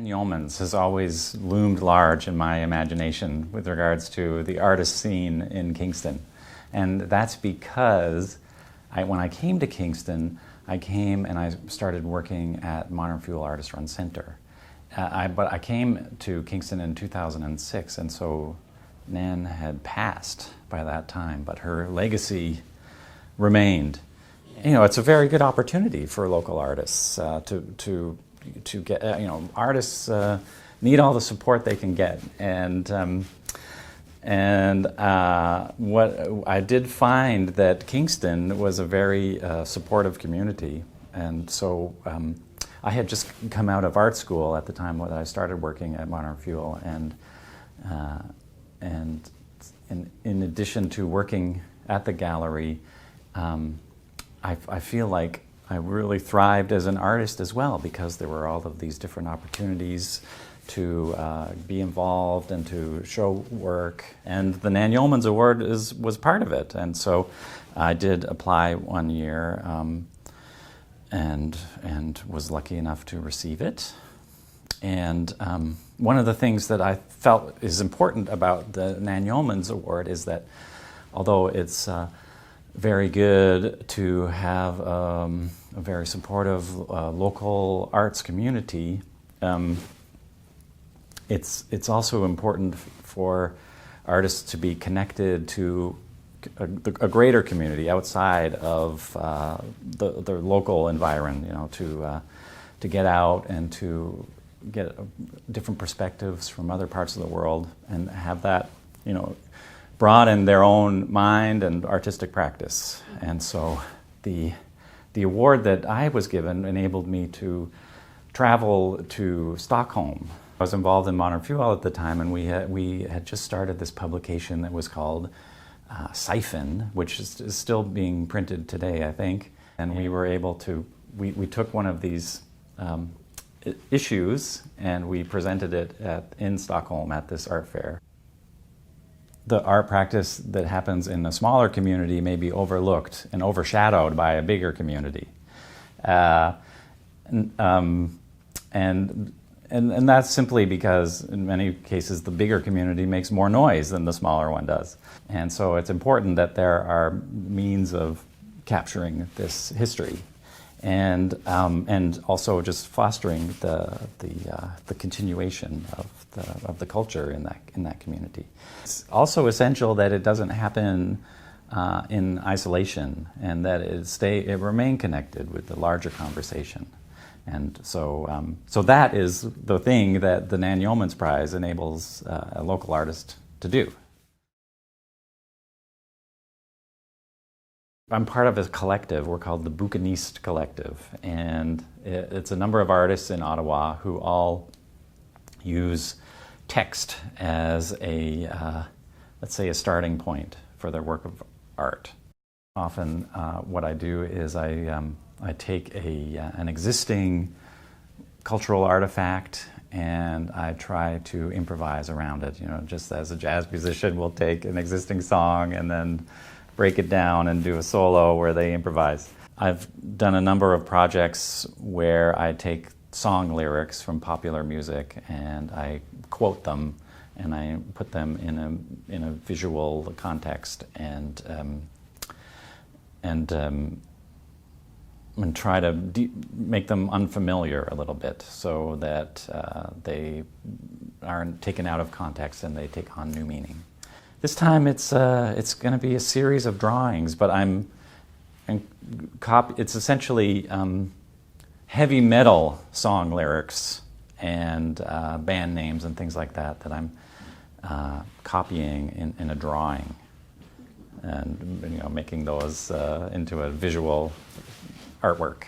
Nan Yeomans has always loomed large in my imagination with regards to the artist scene in Kingston. And that's because when I came to Kingston, I came and I started working at Modern Fuel Artist Run Center. But I came to Kingston in 2006, and so Nan had passed by that time, but her legacy remained. You know, it's a very good opportunity for local artists to get, artists need all the support they can get. And what I did find that Kingston was a very supportive community. And so I had just come out of art school at the time when I started working at Modern Fuel. And in addition to working at the gallery, I feel like I really thrived as an artist as well, because there were all of these different opportunities to be involved and to show work. And the Nan Yeomans Award was part of it. And so I did apply one year and was lucky enough to receive it. And one of the things that I felt is important about the Nan Yeomans Award is that although it's very good to have a very supportive local arts community, it's also important for artists to be connected to a greater community outside of the local environment, to get out and to get different perspectives from other parts of the world and have that, broaden their own mind and artistic practice. And so the award that I was given enabled me to travel to Stockholm. I was involved in Modern Fuel at the time, and we had just started this publication that was called Siphon, which is still being printed today, I think. And we were able to, we took one of these issues and we presented it in Stockholm at this art fair. The art practice that happens in a smaller community may be overlooked and overshadowed by a bigger community. And that's simply because in many cases the bigger community makes more noise than the smaller one does. And so it's important that there are means of capturing this history and also just fostering the continuation of the culture in that community. It's also essential that it doesn't happen in isolation, and that it remain connected with the larger conversation. And so that is the thing that the Nan Yeomans Prize enables a local artist to do. I'm part of a collective. We're called the Bouquiniste Collective, and it's a number of artists in Ottawa who all use text as let's say, a starting point for their work of art. Often, what I do is I take an existing cultural artifact and I try to improvise around it. Just as a jazz musician will take an existing song and then break it down and do a solo where they improvise. I've done a number of projects where I take song lyrics from popular music and I quote them and I put them in a visual context and try to make them unfamiliar a little bit so that they aren't taken out of context and they take on new meaning. This time it's going to be a series of drawings, but it's essentially heavy metal song lyrics and band names and things like that I'm copying in a drawing and making those into a visual artwork.